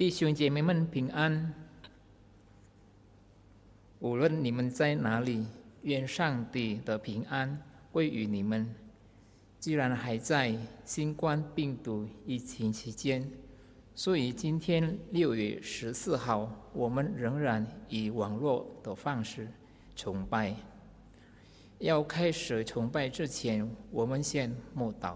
弟兄姐妹们平安。无论你们在哪里，愿上帝的平安归于你们。既然还在新冠病毒疫情期间，所以今天6月14号，我们仍然以网络的方式崇拜。要开始崇拜之前，我们先默祷。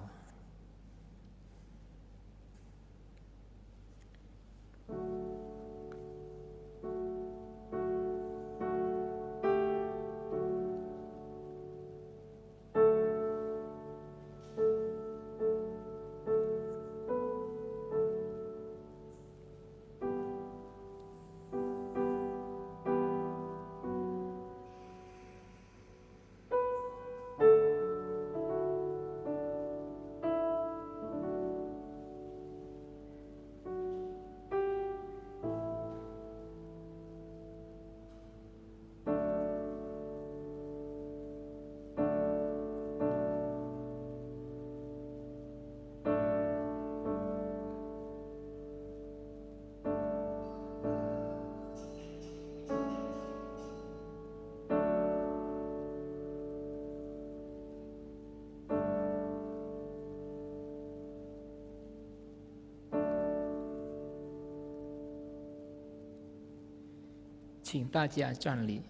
请大家站立，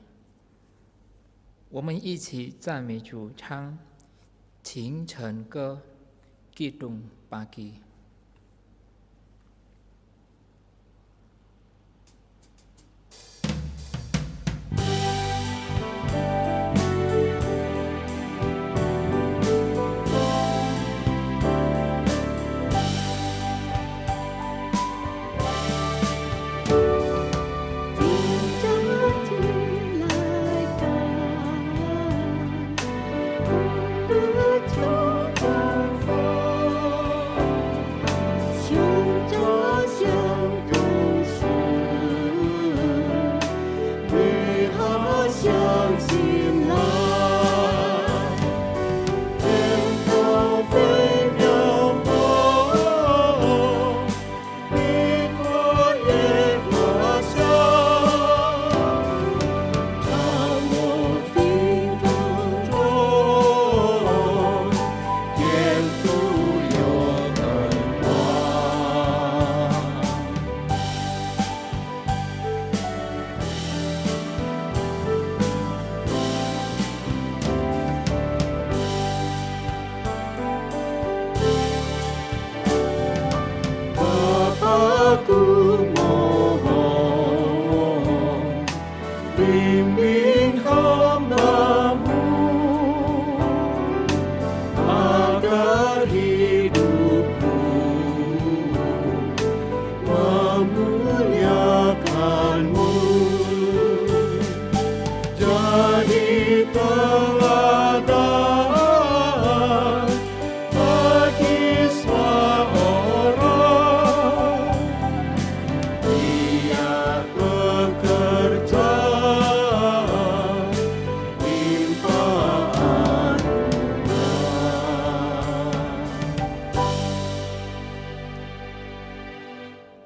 我们一起赞美主，唱清晨歌，激动pagi。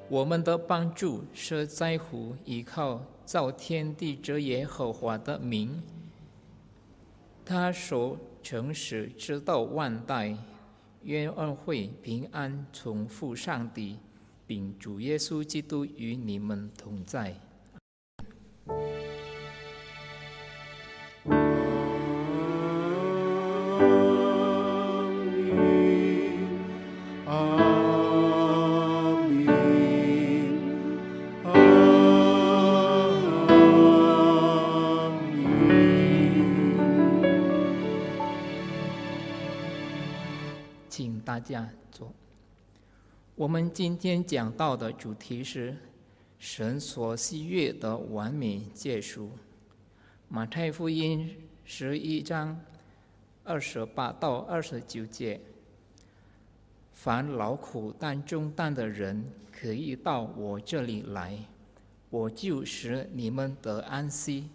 我们的帮助是在乎依靠造天地之耶和华的名，他所诚实直到万代。愿恩惠平安从父上帝并主耶稣基督与你们同在。请大家坐。我们今天讲到的主题是神所喜悦的完美结束。马太福音11章28到29节：凡劳苦担重担的人，可以到我这里来，我就使你们得安息。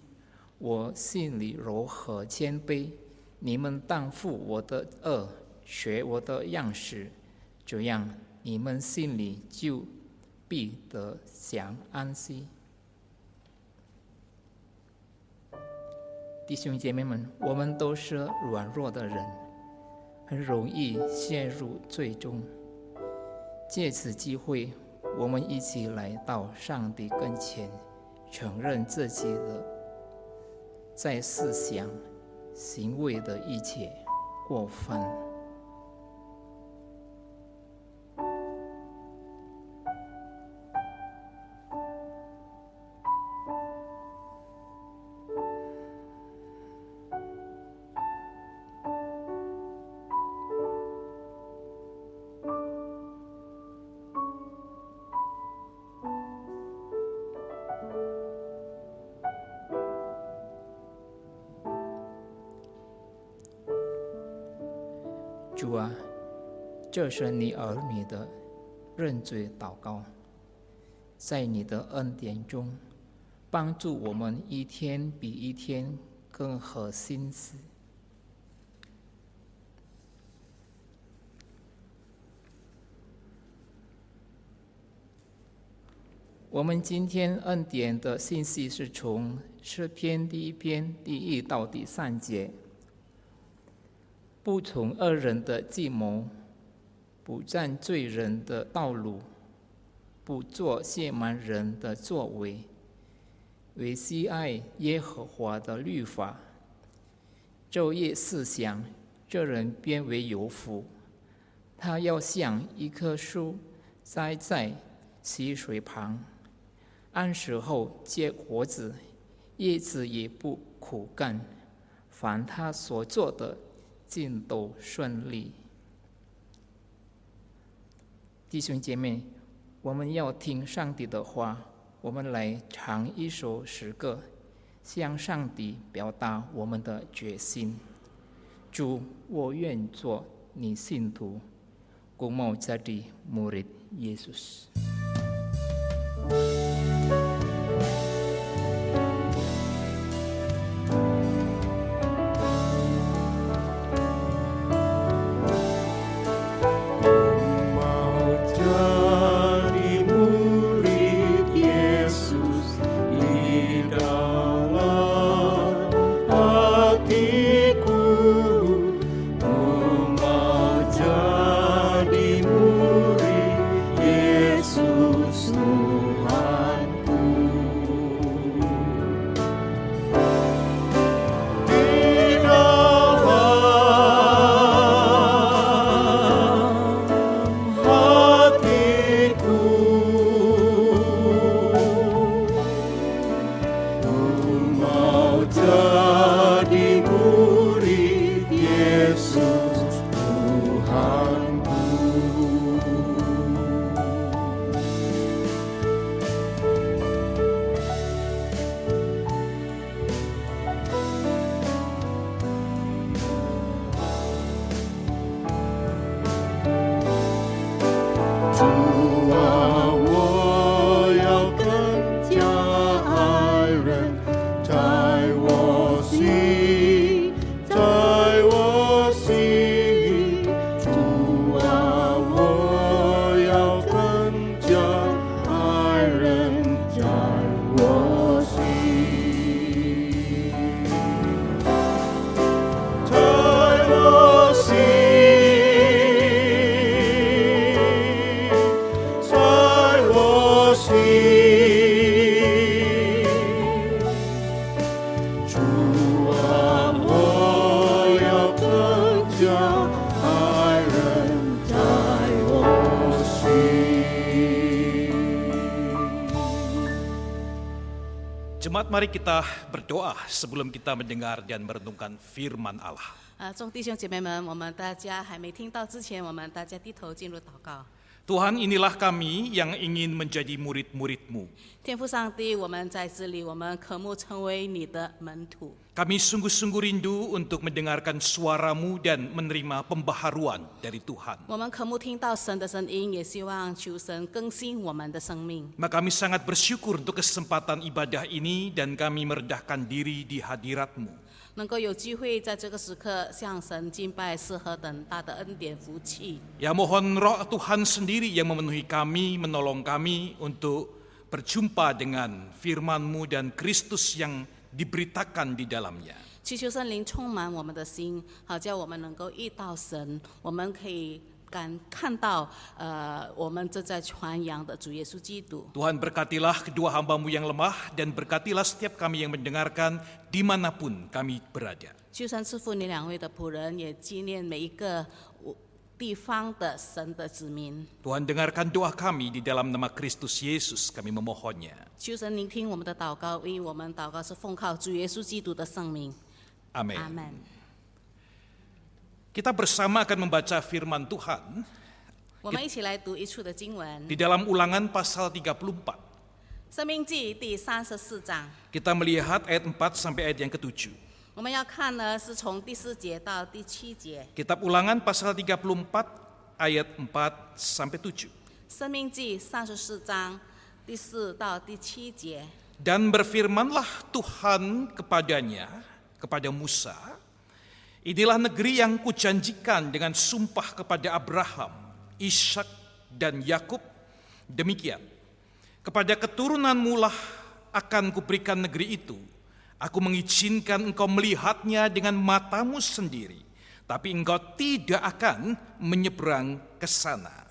我心里柔和谦卑，你们当负我的学我的样式，这样你们心里就必得享安息。弟兄姐妹们，我们都是软弱的人，很容易陷入罪中。借此机会，我们一起来到上帝跟前，承认自己的在思想、行为的一切过犯。主啊，这是你儿女的认罪祷告，在你的恩典中，帮助我们一天比一天更合心思。我们今天恩典的信息是从诗篇第1篇第1到第3节。不从恶人的计谋，不占罪人的道路，不做亵慢人的作为，唯喜爱耶和华的律法，昼夜思想，这人便为有福。他要像一棵树栽在溪水旁，按时候结果子，叶子也不枯干，凡他所做的尽都顺利。弟兄姐妹，我们要听上帝的话，我们来唱一首诗歌，向上帝表达我们的决心。主，我愿做你信徒, Ku mau jadi murid Yesus. Jemaat, mari kita berdoa sebelum kita mendengar dan merenungkan firman Allah. 众弟兄姐妹们，我们大家还没听到之前，我们大家低头进入祷告。Tuhan, inilah kami yang ingin menjadi murid-murid-Mu. 天父上帝，我们在这里，我们渴慕成为你的门徒。Kami sungguh-sungguh rindu untuk mendengarkan suara-Mu dan menerima pembaharuan dari Tuhan. 我们渴慕听到神的声音，也希望求神更新我们的生命。Maka kami sangat bersyukur untuk kesempatan ibadah ini dan kami merendahkan diri di hadirat-Mu. 能够有机会在这个时刻向神敬拜，是何等大的恩典福气。 Ya mohon roh Tuhan sendiri yang memenuhi kami, menolong kami untuk berjumpa dengan firman-Mu dan Kristus yang diberitakan di dalamnya. 祈求圣灵充满我们的心，好叫我们能够遇到神，我们可以看到我们正在传扬的主耶稣基督。 Tuhan berkatilah kedua hamba-Mu yang lemah dan berkatilah setiap kami yang mendengarkan dimanapun kami berada. 求神赐福你两位的仆人，也纪念每一个地方的神的子民。 Tuhan dengarkan doa kami di dalam nama Kristus Yesus kami memohonnya. 求神聆听我们的祷告，因为我们祷告是奉靠主耶稣基督的圣名。 Amin. 阿门。 Kita bersama akan membaca firman Tuhan 我们一起来读一处的经文， di dalam Ulangan pasal 34. 《生命记》第34章。 Kita melihat ayat 4 sampai ayat yang ke-7. 我们要看呢，是从第4节到第7节， Kitab Ulangan pasal 34 ayat 4 sampai 7. 《生命记》34章第4到第7节。 Dan berfirmanlah Tuhan kepada Musa, inilah negeri yang kujanjikan dengan sumpah kepada Abraham, Ishak dan Yakub. Demikian, kepada keturunanmu lah akan kuberikan negeri itu. Aku mengizinkan engkau melihatnya dengan matamu sendiri, tapi engkau tidak akan menyeberang ke sana.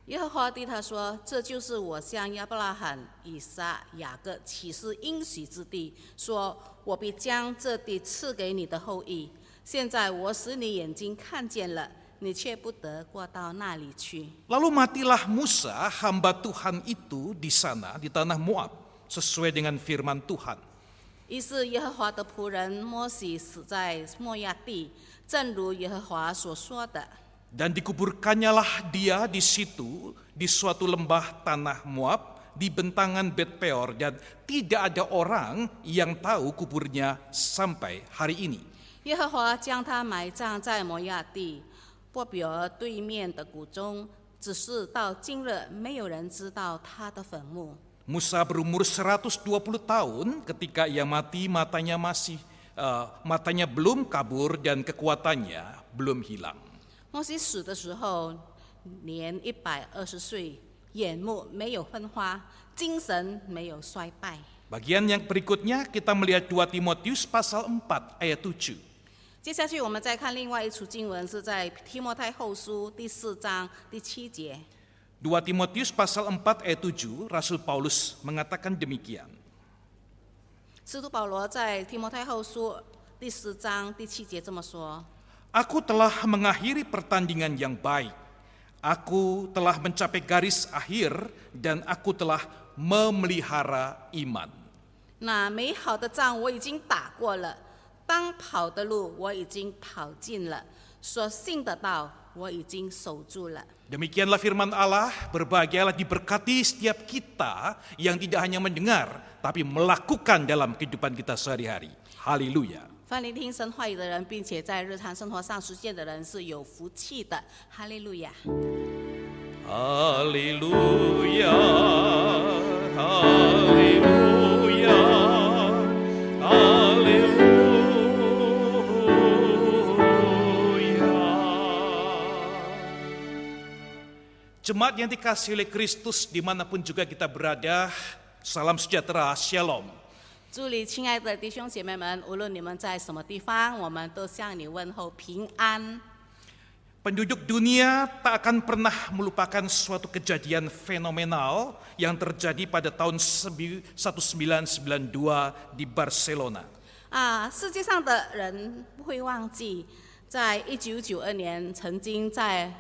耶和华对他说：“这就是我向亚伯拉罕、以撒、雅各起誓应许之地，说我必将这地赐给你的后裔。现在我使你眼睛看见了，你却不得过到那里去。” Lalu matilah Musa, hamba Tuhan itu di sana, di tanah Moab, sesuai dengan firman Tuhan. 于是耶和华的仆人摩西死在摩亚地，正如耶和华所说的。 Dan dikuburkannyalah dia di situ, di suatu lembah tanah Moab, di bentangan Bet Peor, dan tidak ada orang yang tahu kuburnya sampai hari ini. 耶和华将他埋葬在摩亚地波比尔对面的谷中，只是到今日没有人知道他的坟墓。 Musa berumur 120 tahun ketika ia mati, matanya belum kabur dan kekuatannya belum hilang. 摩西死的时候年120岁，眼目没有昏花，精神没有衰败。 Bagian yang berikutnya kita melihat 2 Timotius pasal 4 ayat 7. 接下去我们再看另外一处经文，是在提摩太后书第4章第7节。 2 Timotius pasal 4 ayat 7, Rasul Paulus mengatakan demikian. 使徒保罗在提摩太后书第4章第7节这么说。 Aku telah mengakhiri pertandingan yang baik. Aku telah mencapai garis akhir dan aku telah memelihara iman. 那美好的仗我已经打过了，当跑的路我已经跑尽了，所信的道我已经守住了。 Demikianlah firman Allah, berbahagialah diberkati setiap kita yang tidak hanya mendengar, tapi melakukan dalam kehidupan kita sehari-hari. Haleluya. 凡聆听神话语的人，并且在日常生活上实践的人，是有福气的。哈利路亚！ Haleluya, haleluya, haleluya. Jemaat yang dikasihi oleh Kristus dimanapun juga kita berada, salam sejahtera, shalom. 祝你亲爱的弟兄姐妹们，无论你们在什么地方，我们都向你问候平安。 Penduduk dunia tak akan pernah melupakan suatu kejadian fenomenal yang terjadi pada tahun 1992 di Barcelona. 世界上的人不会忘记，在1992年曾经在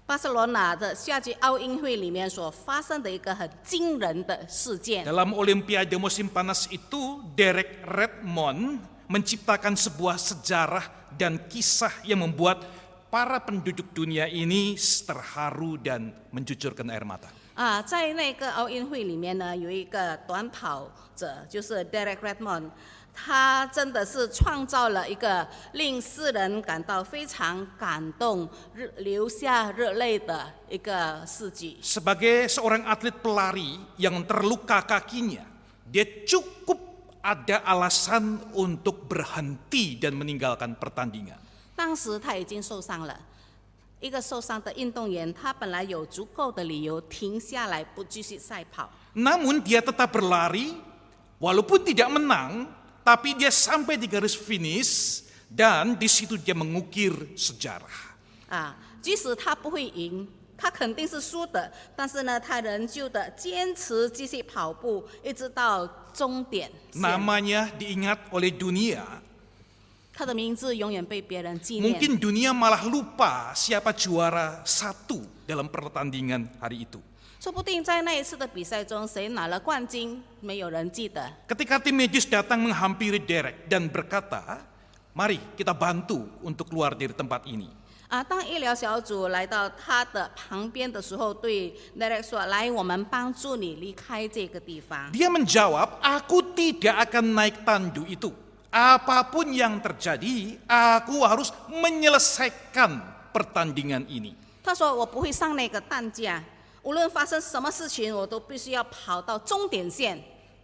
巴塞罗那的夏季奥运会里面所发生的一个很惊人的事件。 Dalam Olimpiade musim panas itu, Derek Redmond menciptakan sebuah sejarah dan kisah yang membuat para penduduk dunia ini terharu dan mencucurkan air mata. 在那个奥运会里面呢，有一个短跑者，就是 Derek Redmond， 他真的是创造了一个令世人感到非常感动、流下热泪的一个事迹。 Sebagai seorang atlet pelari yang terluka kakinya, dia cukup ada alasan untuk berhenti dan meninggalkan pertandingan. 当时他已经受伤了，一个受伤的运动员，他本来有足够的理由停下来不继续赛跑， Namun dia tetap berlari, walaupun tidak menang, tapi dia sampai di garis finish dan di situ dia mengukir sejarah. 即使他不会赢，他肯定是输的，但是呢，他仍旧的坚持继续跑步，一直到终点线。 Namanya diingat oleh dunia. 他的名字永远被别人纪念。 Mungkin dunia malah lupa siapa juara 1 dalam pertandingan hari itu. 说不定在那一次的比赛中，谁拿了冠军，没有人记得。 Ketika tim medis datang menghampiri Derek dan berkata, mari kita bantu untuk keluar dari tempat ini. 当医疗小组来到他的旁边的时候，对 Derek 说：“来，我们帮助你离开这个地方。” Dia menjawab, aku tidak akan naik tandu itu. Apapun yang terjadi, aku harus menyelesaikan pertandingan ini. 他说：“我不会上那个担架，无论发生什么事情，我都必须要跑到终点线。”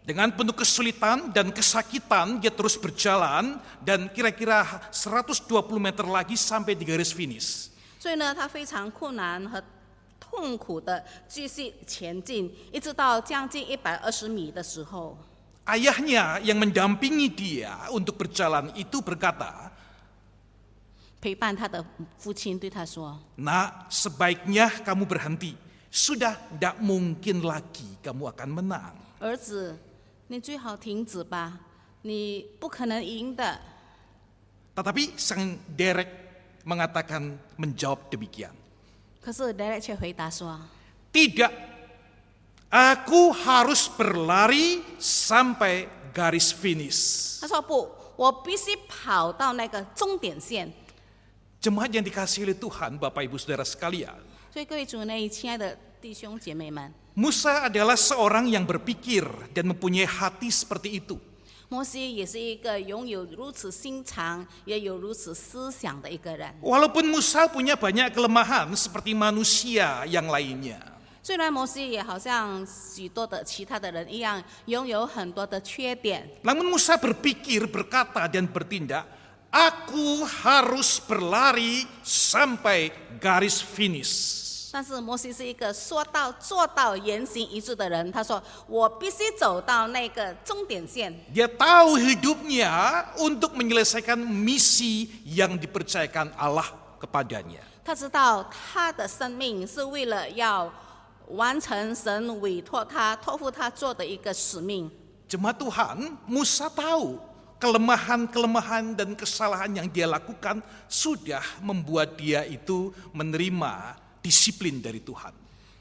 Dengan penuh kesulitan dan kesakitan, dia terus berjalan dan kira-kira 120 meter lagi sampai di garis finish. 所以呢，他非常困难和痛苦的继续前进，一直到将近120米的时候， Ayahnya yang mendampingi dia untuk berjalan itu berkata, 陪伴他的父亲对他说 Nak, sebaiknya kamu berhenti. Sudah tidak mungkin lagi kamu akan menang.：“ 儿子，你最好停止吧，你不可能赢的。” Tetapi sang Derek mengatakan menjawab demikian. 可是 Derek 却回答说 Tidak, aku harus berlari sampai garis finish.：“ 他说不，我必须跑到那个终点线。” Jemaat yang dikasihi oleh Tuhan, Bapak Ibu Saudara sekalian. 所以各位主内亲爱的弟兄姐妹们， Musa adalah seorang yang berpikir dan mempunyai hati seperti itu. 摩西也是一个拥有如此心肠，也有如此思想的一个人。 Walaupun Musa punya banyak kelemahan seperti manusia yang lainnya. 虽然摩西也好像许多的其他的人一样，拥有很多的缺点， Namun Musa berpikir, berkata dan bertindak, aku harus berlari sampai garis finish. 但是摩西是一个说到做到、言行一致的人。他说：“我必须走到那个终点线。” Dia tahu hidupnya untuk menyelesaikan misi yang dipercayakan Allah kepadanya. 他知道他的生命是为了要完成神委托他、托付他做的一个使命。 Jemaat Tuhan, Musa tahu kelemahan-kelemahan dan kesalahan yang dia lakukan sudah membuat dia itu menerima disiplin dari Tuhan.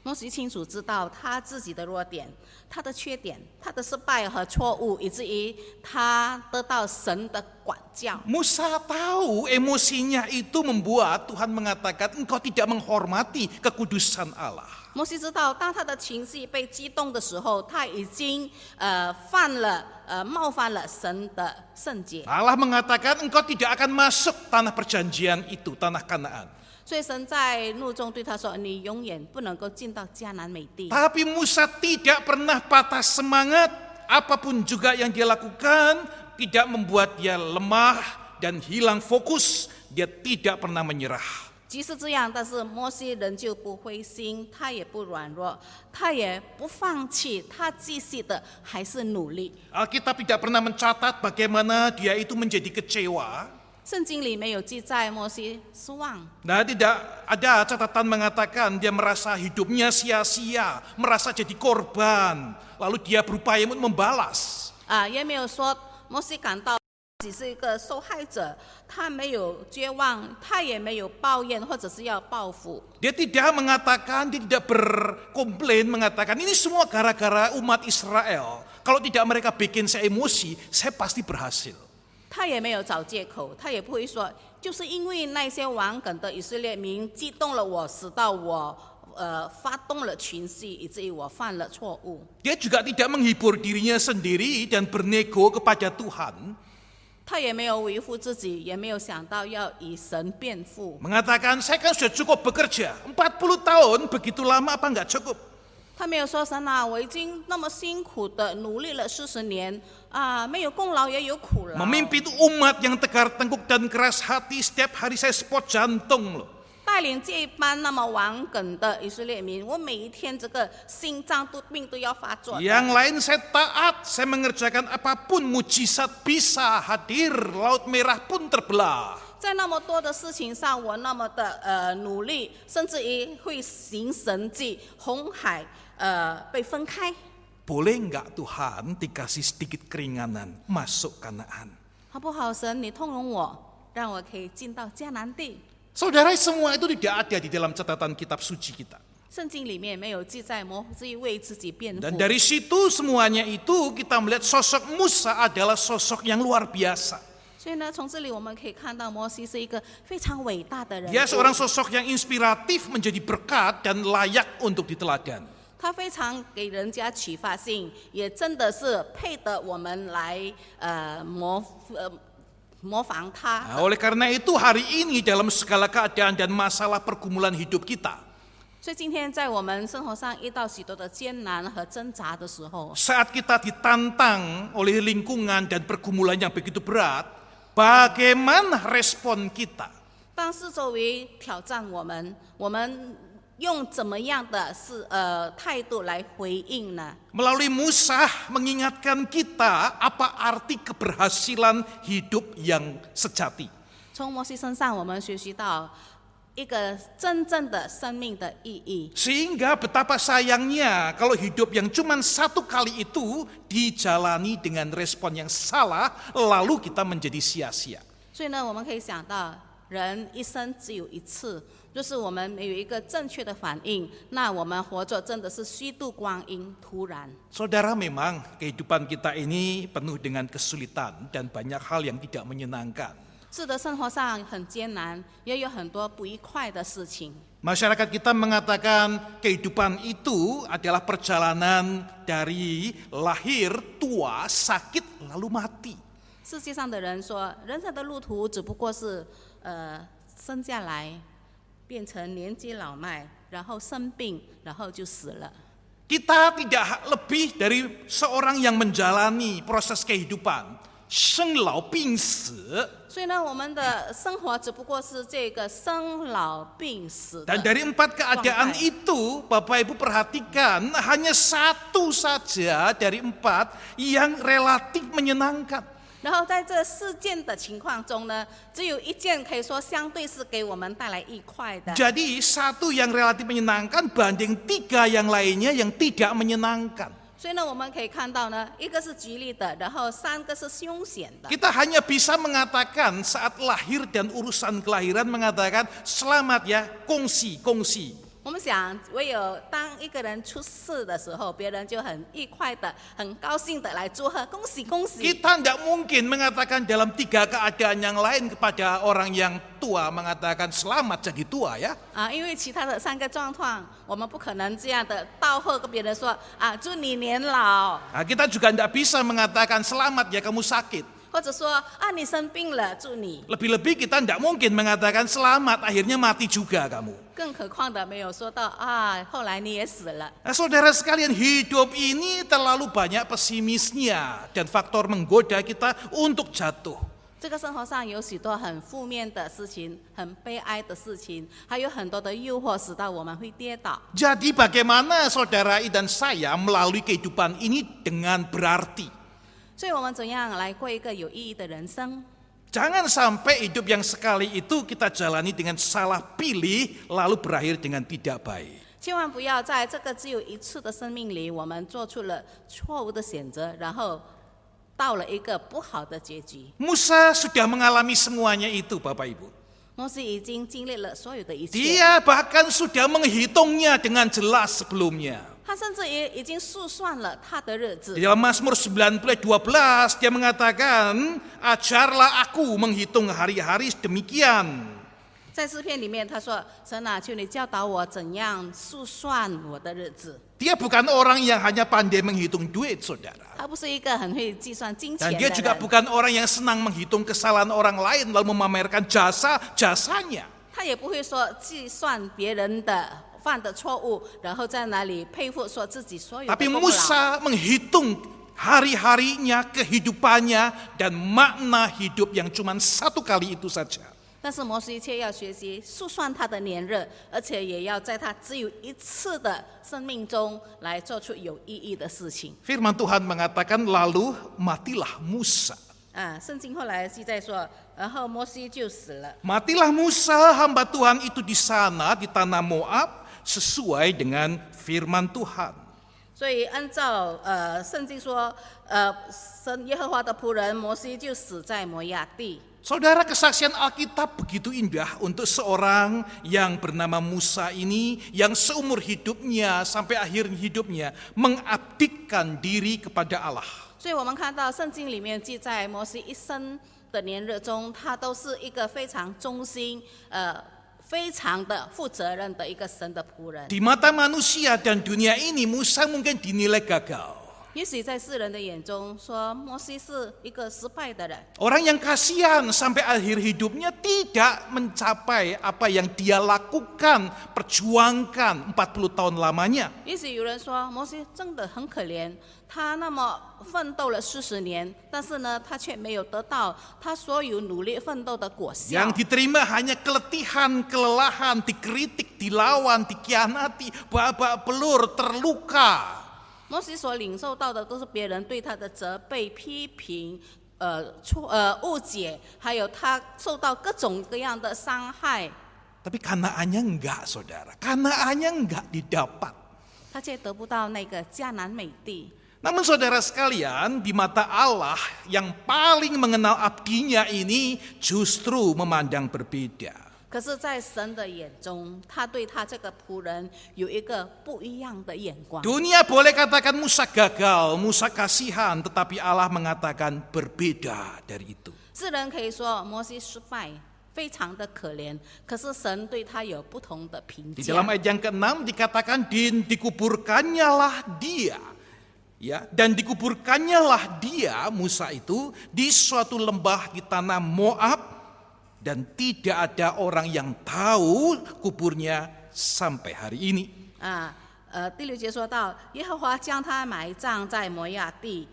摩西清楚知道他自己的弱点、他的缺点、他的失败和错误，以至于他得到神的管教。 Musa tahu emosinya itu membuat Tuhan mengatakan engkau tidak menghormati kekudusan Allah. 摩西知道，当他的情绪被激动的时候，他已经冒犯了神的圣洁。 Allah mengatakan engkau tidak akan masuk tanah perjanjian itu, tanah Kanaan. 所以神在怒中对他说：“你永远不能够进到迦南美地。” Tapi Musa tidak pernah patah semangat. Apapun juga yang dia lakukan tidak membuat dia lemah dan hilang fokus. Dia tidak pernah menyerah. 即使这样，但是摩西仍旧不灰心，他也不软弱，他也不放弃，他继续的还是努力。 Alkitab tidak pernah mencatat bagaimana dia itu menjadi kecewa. 圣经里没有记载摩西失望， Nah, tidak ada catatan mengatakan dia merasa hidupnya sia-sia, merasa jadi korban, lalu dia berupaya untuk membalas. 也没有说摩西感到自己是一个受害者，他没有绝望，他也没有抱怨或者是要报复。 Dia tidak mengatakan, dia tidak berkomplain mengatakan ini semua gara-gara umat Israel. Kalau tidak mereka bikin saya emosi, saya pasti berhasil. 他也没有找借口，他也不会说，就是因为那些顽梗的以色列民激动了我，使到我发动了情绪，以至于我犯了错误。 Dia juga tidak menghibur dirinya sendiri dan bernego kepada Tuhan. 他也没有维护自己，也没有想到要以神辩护。 Mengatakan saya kan sudah cukup bekerja, 40 tahun begitu lama apa enggak cukup? 他没有说神啊，我已经那么辛苦的努力了40年啊，没有功劳也有苦劳。 Memimpin umat yang tegar tengkuk dan keras hati, setiap hari saya spot jantung loh. 带领这一班那么顽梗的以色列民，我每一天这个心脏病都要发作的。 Yang lain saya taat, saya mengerjakan apapun, mujizat bisa hadir, Laut Merah pun terbelah. 在那么多的事情上，我那么的努力，甚至于会行神迹，红海被分开。 Boleh nggak Tuhan dikasih sedikit keringanan masuk Kanaan? 好不好，神，你通融我，让我可以进到迦南地。 Saudara, semua itu tidak ada di dalam catatan kitab suci kita. 圣经里面没有记载摩西为自己辩护。 Dan dari situ semuanya itu kita melihat sosok Musa adalah sosok yang luar biasa. 所以呢，从这里我们可以看到摩西是一个非常伟大的人。 Dia seorang sosok yang inspiratif, menjadi berkat dan layak untuk diteladani. 他非常给人家启发性，也真的是配得我们来模仿他。 Nah, oleh karena itu hari ini dalam segala keadaan dan masalah pergumulan hidup kita, 所以今天在我们生活上遇到许多的艰难和挣扎的时候， saat kita ditantang oleh lingkungan dan pergumulan yang begitu berat, bagaimana respon kita? 当四周围挑战我们，我们用怎么样的态度来回应呢？ Melalui Musa mengingatkan kita apa arti keberhasilan hidup yang sejati. 从摩西身上，我们学习到一个真正的生命的意义。 Sehingga betapa sayangnya kalau hidup yang cuma satu kali itu dijalani dengan respon yang salah, lalu kita menjadi sia-sia. 所以呢，我们可以想到，人一生只有一次，就是我们没有一个正确的反应，那我们活着真的是虚度光阴，突然。 Saudara, memang kehidupan kita ini penuh dengan kesulitan dan banyak hal yang tidak menyenangkan. 是的，生活上很艰难，也有很多不愉快的事情。 Masyarakat kita mengatakan kehidupan itu adalah perjalanan dari lahir, tua, sakit, lalu mati. 世界上的人说，人生的路途只不过是生下来，变成年纪老迈，然后生病，然后就死了。 Kita tidak lebih dari seorang yang menjalani proses kehidupan, 生老病死. 所以呢，我们的生活只不过是这个生老病死的。 Dan dari 4 keadaan itu, Bapak Ibu perhatikan, hanya satu saja dari 4 yang relatif menyenangkan. 然后在这4件的情况中呢，只有1件可以说相对是给我们带来愉快的。 Jadi 1 yang relatif menyenangkan banding 3 yang lainnya yang tidak menyenangkan. 所以呢，我们可以看到呢，一个是吉利的，然后3个是凶险的。 Kita hanya bisa mengatakan saat lahir dan urusan kelahiran mengatakan selamat ya, kongsi. 我们想，唯有当一个人出世的时候，别人就很愉快的、很高兴的来祝贺，恭喜恭喜。 Kita tidak mungkin mengatakan dalam 3 keadaan yang lain kepada orang yang tua mengatakan selamat jadi tua ya. 因为其他的3个状况，我们不可能这样的道贺跟别人说祝你年老， Nah, kita juga tidak bisa mengatakan selamat ya kamu sakit. 或者说你生病了，祝你。 Lebih-lebih kita tidak mungkin mengatakan selamat akhirnya mati juga kamu. 更何况的没有说到后来你也死了。 Nah, saudara sekalian, hidup ini terlalu banyak pesimisnya dan faktor menggoda kita untuk jatuh. 这个生活上有许多很负面的事情，很悲哀的事情，还有很多的诱惑，使到我们会跌倒。 Jadi bagaimana saudara dan saya melalui kehidupan ini dengan berarti? 所以我们怎样来过一个有意义的人生？ Jangan sampai hidup yang sekali itu kita jalani dengan salah pilih lalu berakhir dengan tidak baik. 千万不要在这个只有一次的生命里，我们做出了错误的选择，然后到了一个不好的结局。 Musa sudah mengalami semuanya itu, Bapak Ibu. 摩西已经经历了所有的一切， Dia bahkan sudah menghitungnya dengan jelas sebelumnya. 他甚至也已经数算了他的日子 Di。dalam Mazmur 19:12 dia mengatakan, ajarlah aku menghitung hari-hari demikian. 在诗篇里面，他说：“神啊，求你教导我怎样数算我的日子。” Dia bukan orang yang hanya pandai menghitung duit, saudara. 他不是一个很会计算金钱 Dan 的 dia juga 人， bukan orang yang senang menghitung kesalahan orang lain lalu memamerkan jasa-jasanya. 他也不会说计算别人的犯的错误，然后在那里佩服说自己所有的 Tapi 功劳。 Musa menghitung hari-harinya, kehidupannya, dan makna hidup yang cuma satu kali itu saja. 但是摩西却要学习数算他的年日，而且也要在他只有一次的生命中来做出有意义的事情。 Firman Tuhan mengatakan, lalu matilah Musa. 圣经后来记载说，然后摩西就死了。 Matilah Musa, hamba Tuhan itu di sana, di tanah Moab, sesuai dengan firman Tuhan. 所以按照圣经说，神耶和华的仆人摩西就死在摩亚地。 Saudara, kesaksian Alkitab begitu indah untuk seorang yang bernama Musa ini, yang seumur hidupnya sampai akhir hidupnya mengabdikan diri kepada Allah. 所以我们看到圣经里面记载摩西一生的年日中，他都是一个非常忠心、非常的负责任的一个神的仆人。 Di mata manusia dan dunia ini, Musa mungkin dinilai gagal. 也许在世人的眼中说摩西是一个失败的人， Orang yang kasihan sampai akhir hidupnya tidak mencapai apa yang dia lakukan, perjuangkan 40 tahun lamanya. 也许有人说摩西真的很可怜，他那么奋斗了40年，但是呢，他却没有得到他所有努力奋斗的果效。 Yang diterima hanya keletihan, kelelahan, dikritik, dilawan, dikhianati, babak belur, terluka. 摩西所领受到的都是别人对他的责备、批评、误解，还有他受到各种各样的伤害， Tapi Kanaannya enggak, saudara. Kanaannya enggak didapat. 他却得不到那个迦南美地。 Namun saudara sekalian, di mata Allah yang paling mengenal abdinya ini justru memandang berbeda. 可是，在神的眼中，他对他这个仆人有一个不一样的眼光。 Dunia boleh katakan Musa gagal, Musa kasihan, tetapi Allah mengatakan berbeda dari itu. 世人可以说摩西失败，非常的可怜，可是神对他有不同的评 Di 价 dalam。ayat yang ke-6 dikatakan dikuburkannyalah dia. Ya, dan dikuburkannyalah dia, Musa itu, di suatu lembah di tanah Moab, dan tidak ada orang yang tahu kuburnya sampai hari ini. 第6节说到，耶和华将他埋葬在摩亚地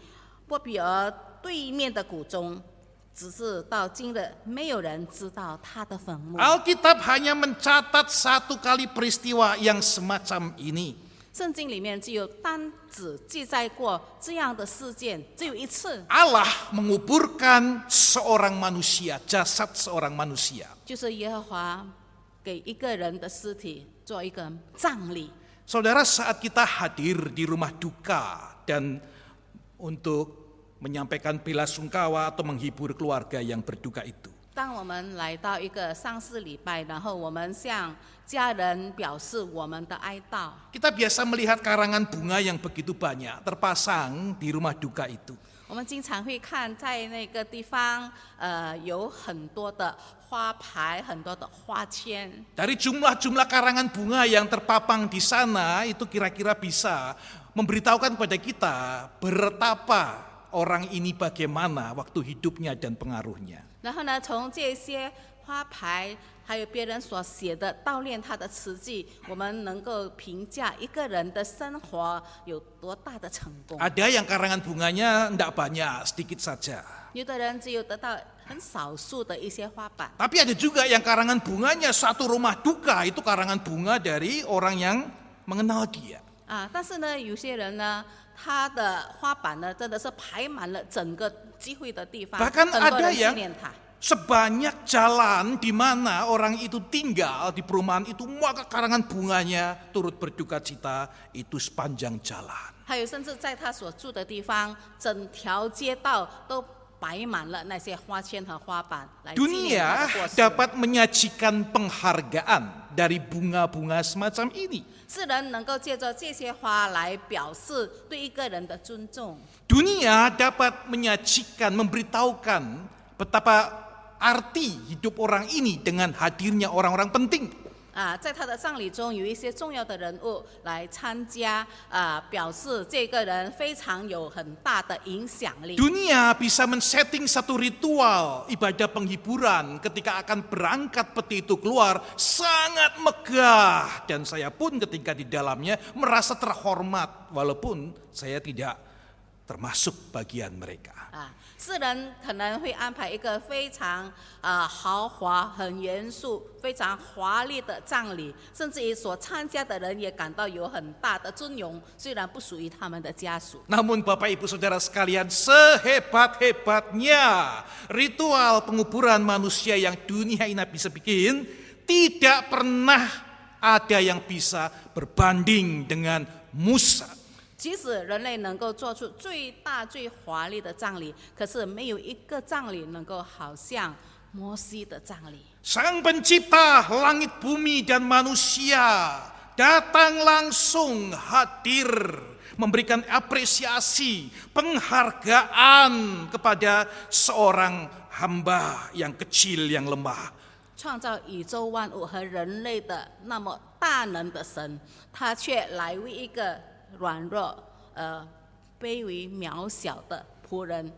波比俄对面的谷中，只是到今日没有人知道他的坟墓。 Alkitab hanya mencatat satu kali peristiwa yang semacam ini. 圣经里面只有单只记载过这样的事件，只有一次， Allah menguburkan seorang manusia, jasad seorang manusia. 就是耶和华给一个人的尸体做一个葬礼。 Saudara, saat kita hadir di rumah duka dan untuk menyampaikan bela sungkawa atau menghibur keluarga yang berduka itu, 当我们来到一个丧事礼拜，然后我们向家人表示我们的哀悼， kita biasa melihat karangan bunga yang begitu banyak terpasang di rumah duka itu. 我们经常会看在那个地方，有很多的花牌，很多的花签。 Dari jumlah-jumlah karangan bunga yang terpapang di sana itu kira-kira bisa memberitahukan kepada kita betapa orang ini bagaimana waktu hidupnya dan pengaruhnya. 然后呢，从这些花牌还有别人所写的悼念他的词句，我们能够评价一个人的生活有多大的成功。 Ada yang karangan bunganya tidak banyak, sedikit saja. 有的人只有得到很少数的一些花瓣， Tapi ada juga yang karangan bunganya satu rumah duka, itu karangan bunga dari orang yang mengenal dia. 但是呢，有些人呢，他的花瓣呢，真的是排满了整个集会的地方， Bahkan 很多 ada 人纪 yang 念他。 sebanyak jalan di mana orang itu tinggal di perumahan itu, maka karangan bunganya turut berduka cita itu sepanjang jalan. 还有甚至在他所住的地方，整条街道都摆满了那些花签和花瓣来纪念他 Dunia 的过世。 dapat menyajikan penghargaan dari bunga-bunga semacam ini. 世人能够借着这些花来表示对一个人的尊重。 Dunia dapat menyajikan, memberitahukan betapa arti hidup orang ini dengan hadirnya orang-orang penting. 在他的葬礼中有一些重要的人物来参加，表示这个人非常有很大的影响力。 Dunia bisa men-setting satu ritual ibadah penghiburan ketika akan berangkat peti itu keluar sangat megah, dan saya pun ketika di dalamnya merasa terhormat walaupun saya tidak termasuk bagian mereka. 世人可能会安排一个非常豪华、很严肃、非常华丽的葬礼，甚至于所参加的人也感到有很大的尊荣，虽然不属于他们的家属。 Namun Bapak Ibu Saudara sekalian, sehebat-hebatnya ritual penguburan manusia yang dunia ini bisa bikin, tidak pernah ada yang bisa berbanding dengan Musa. 即使人类能够做出最大最华丽的葬礼，可是没有一个葬礼能够好像摩西的葬礼。 Sang pencipta langit bumi dan manusia datang langsung hadir, memberikan apresiasi, penghargaan kepada seorang hamba yang kecil, yang lemah. 创造宇宙万物和人类的那么大能的神，他却来为一个软弱、卑微、渺小的仆人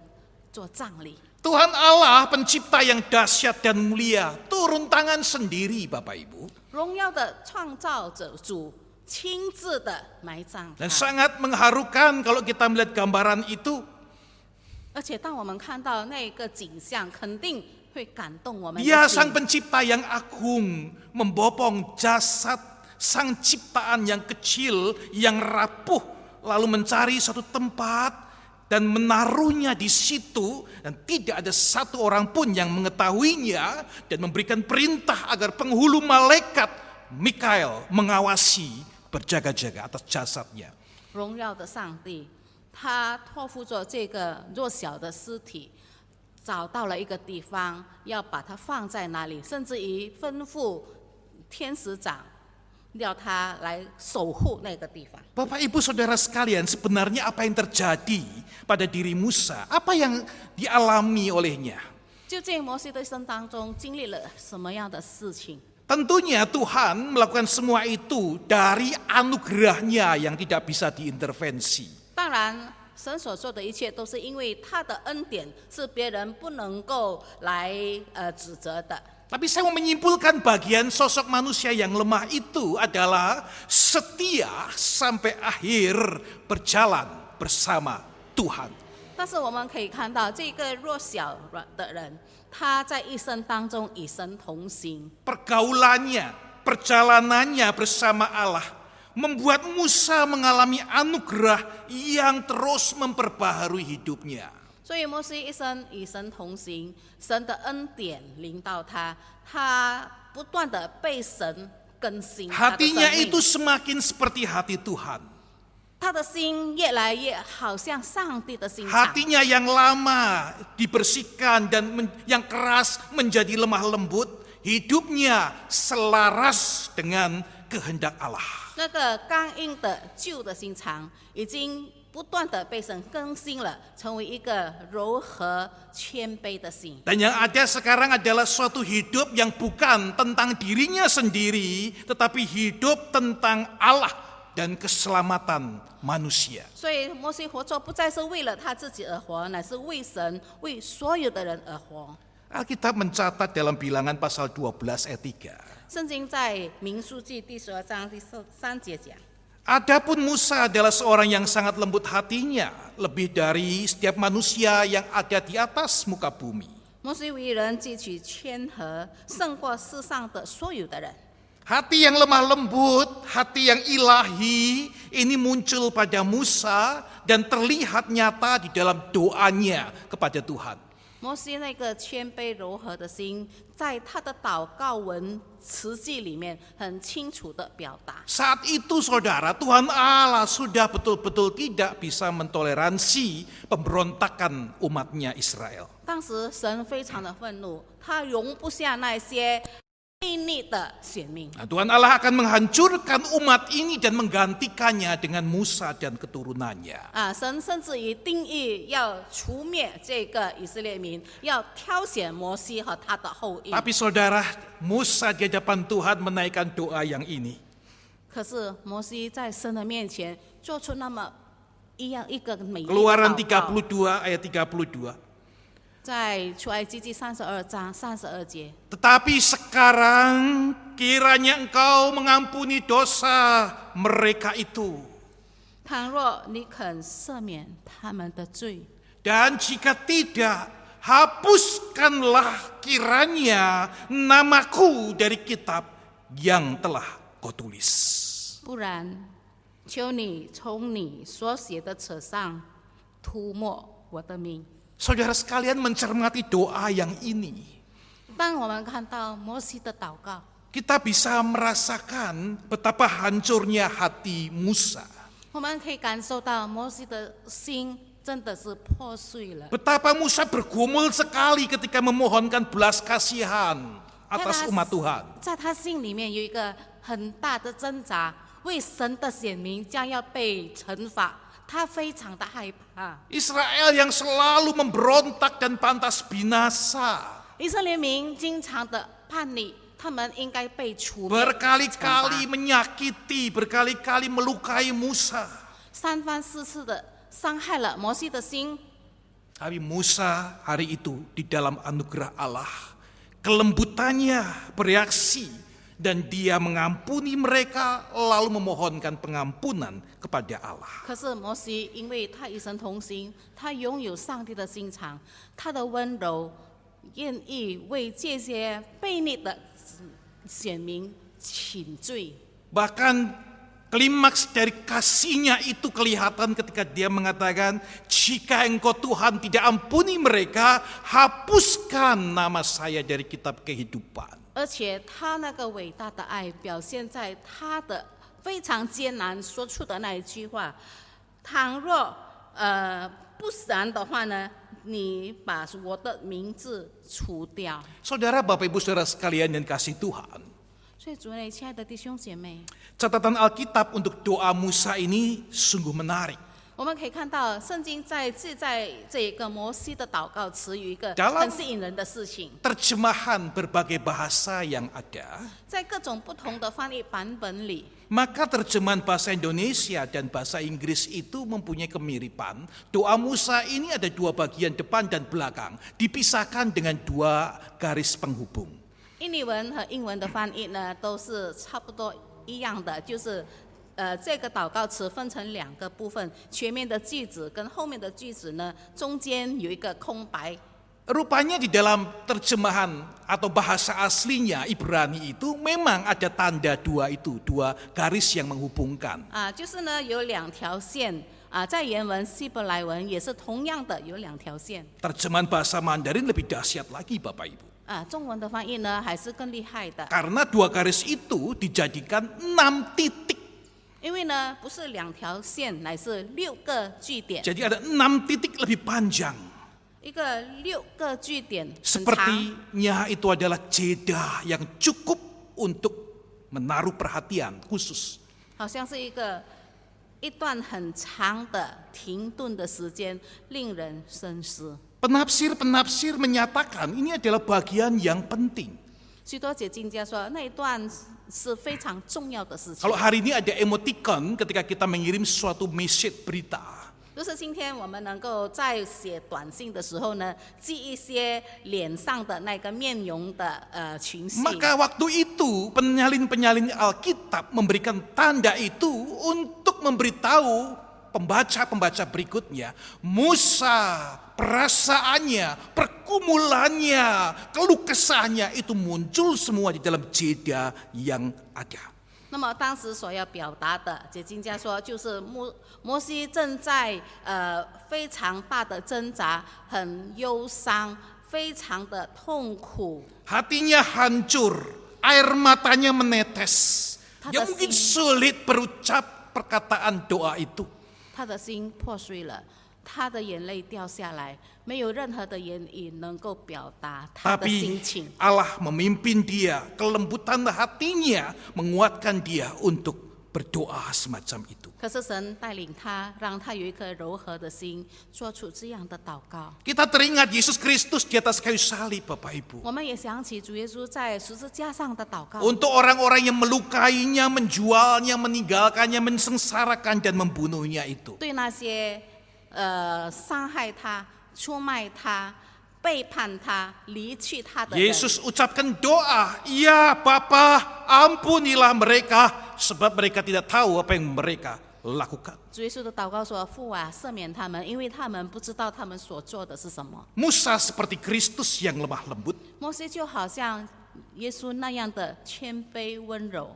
做葬礼。 Tuhan Allah pencipta yang dahsyat dan mulia turun tangan sendiri, Bapak Ibu. 荣耀的创造者主亲自的埋葬他 Dan sangat mengharukan kalau kita melihat gambaran itu. 而且当我们看到那个景象，肯定会感动我们的 Dia 心 sang pencipta yang agung, membopong jasad sang ciptaan yang kecil, yang rapuh, lalu mencari satu tempat dan menaruhnya di situ, dan tidak ada satu orang pun yang mengetahuinya, dan memberikan perintah agar penghulu malaikat Mikael mengawasi, berjaga-jaga atas jasadnya. 荣耀的上帝，他托付着这个弱小的尸体，找到了一个地方，要把它放在那里，甚至于吩咐天使长，要他来守护那个地方。 Bapak Ibu Saudara sekalian, sebenarnya apa yang terjadi pada diri Musa? Apa yang dialami olehnya? 究竟摩西的一生当中经历了什么样的事情？ Tentunya Tuhan melakukan semua itu dari anugerahnya yang tidak bisa diintervensi. 当然，神所做的一切都是因为他的恩典，是别人不能够来指责的。 Tapi saya mau menyimpulkan bagian sosok manusia yang lemah itu adalah setia sampai akhir berjalan bersama Tuhan. 但是我们可以看到，这个弱小的人，他在一生当中与神同行。 Pergaulannya, perjalanannya bersama Allah membuat Musa mengalami anugerah yang terus memperbaharui hidupnya. 所以摩西一生与神同行，神的恩典临到他，他不断的被神更新他的生 Hatinya 命 itu semakin seperti hati Tuhan. 他的心越来越好像上帝的心肠。 Hatinya yang lama dibersihkan dan yang keras menjadi lemah lembut, hidupnya selaras dengan kehendak Allah. 那个刚硬的旧的心肠，已经不断的被神更新了，成为一个柔和谦卑的心。 Dan yang ada sekarang adalah suatu hidup yang bukan tentang dirinya sendiri, tetapi hidup tentang Allah dan keselamatan manusia. 所以摩西活着不再是为了他自己而活，乃是为神、为所有的人而活。 Alkitab mencatat dalam Bilangan pasal 12 ayat 3. 圣经在民数记第12章第3节讲。 Adapun Musa adalah seorang yang sangat lembut hatinya, lebih dari setiap manusia yang ada di atas muka bumi. 摩西为人汲取谦和，胜过世上的所有的人。 Hati yang lemah lembut, hati yang ilahi, ini muncul pada Musa dan terlihat nyata di dalam doanya kepada Tuhan. 摩西那个谦卑柔和的心，在他的祷告文词记里面很清楚的表达。 Saat itu saudara, Tuhan Allah sudah betul-betul tidak bisa mentoleransi pemberontakan umatnya Israel. 当时神非常的愤怒，他容不下那些悖逆的选民。 Nah, Tuhan Allah akan menghancurkan umat ini dan menggantikannya dengan Musa dan keturunannya. 神甚至于定义要除灭这个以色列民，要挑选摩西和他的后裔。 Tapi saudara, Musa di hadapan Tuhan menaikkan doa yang ini. 可是摩西在神的面前做出那么一个美丽的 Keluaran 祷告， 32 ayat 32. 在出埃及记32章32节。 Tetapi sekarang kiranya engkau mengampuni dosa mereka itu. 倘若你肯赦免他们的罪， Dan jika tidak, hapuskanlah kiranya namaku dari kitab yang telah kau tulis. 不然，求你从你所写的册上涂抹我的名。 Saudara sekalian mencermati doa yang ini, 当我们看到摩西的祷告， kita bisa merasakan betapa hancurnya hati Musa. 我们可以感受到摩西的心真的是破碎了。 Betapa Musa bergumul sekali ketika memohonkan belas kasihan atas umat Tuhan. 在他心里面有一个很大的挣扎，为神的选民将要被惩罚，他非常的害怕。 Israel yang selalu memberontak dan pantas binasa. 以色列民经常的叛逆，他们应该被处灭。 Berkali-kali menyakiti, berkali-kali melukai Musa. 三番四次的伤害了摩西的心。 Tapi Musa hari itu di dalam anugerah Allah, kelembutannya bereaksi dan dia mengampuni mereka lalu memohonkan pengampunan kepada Allah. 可是摩西因为他与神同行，他拥有上帝的心肠，他的温柔，愿意为这些悖逆的选民请罪。 Bahkan klimaks dari kasihnya itu kelihatan ketika dia mengatakan, jika engkau Tuhan tidak ampuni mereka, hapuskan nama saya dari kitab kehidupan. 而且他那个伟大的爱表现在他的非常艰难说出的那一句话：倘若不然的话呢，你把我的名字除掉。 Saudara, Bapak Ibu Saudara sekalian yang kasih Tuhan, 所以主内亲爱的弟兄姐妹， catatan Alkitab untuk doa Musa ini sungguh menarik. 我们可以看到圣经在这一个摩西的祷告词有一个 Dalam 很吸引人的事情， Terjemahan berbagai bahasa yang ada, 在各种不同的翻译版本里， maka terjemahan bahasa Indonesia dan bahasa Inggris itu mempunyai kemiripan. Doa Musa ini ada dua bagian depan dan belakang, dipisahkan dengan dua garis penghubung. 印尼文和英文的翻译呢都是差不多一样的，就是这个祷告词分成两个部分，前面的句子跟后面的句子呢中间有一个空白。 Rupanya di dalam terjemahan atau bahasa aslinya Ibrani itu memang ada tanda dua itu, dua garis yang menghubungkan. 就是呢有两条线在原文希伯来文也是同样的有两条线。 Terjemahan bahasa Mandarin lebih dahsyat lagi Bapak Ibu. 中文的翻译呢还是更厉害的， Karena dua garis itu dijadikan 6 titik. 因为呢不是两条线，乃是6个句点， Jadi ada 6 titik lebih panjang. 一个6个句点很长。 Sepertinya itu adalah jeda yang cukup untuk menaruh perhatian khusus. 好像是一段很长的停顿的时间，令人深思。 Penafsir-penafsir menyatakan ini adalah bagian yang penting. 许多解经家说，那一段是非常重要的事情 Kalau。hari ini ada emoticon ketika kita mengirim suatu message berita, 就是今天我们能够在写短信的时候呢，记一些脸上的那个面容的群信。 maka waktu itu penyalin-penyalin Alkitab memberikan tanda itu untuk memberitahu pembaca-pembaca berikutnya, Musa perasaannya, pergumulannya, keluh kesahnya itu muncul semua di dalam jeda yang ada. 那么当时所要表达的，解经家说，就是摩西正在非常大的挣扎，很忧伤，非常的痛苦。 Hatinya hancur, air matanya menetes. Dia mungkin sulit berucap perkataan doa itu. 他的心破碎了，他的眼泪掉下来，没有任何的言语能够表达他的心 Tapi 情。 Allah memimpin dia, kelembutan hatinya menguatkan dia untuk berdoa semacam itu. 可是神带领他，让他有一颗柔和的心，做出这样的祷告。 Kita teringat Yesus Kristus di atas kayu salib, Bapak Ibu. 我们也想起主耶稣在十字架上的祷告。 Untuk orang-orang yang melukainya, menjualnya, meninggalkannya, mensengsarakan dan membunuhnya itu. 对那些伤害他、出卖他、背叛他、离去他的人， Yesus ucapkan doa, "Ya Bapa, ampunilah mereka sebab mereka tidak tahu apa yang mereka lakukan." 主耶稣的祷告说：“父啊，赦免他们，因为他们不知道他们所做的是什么。” Musa seperti Kristus yang lemah lembut. 摩西就好像耶稣那样的谦卑温柔。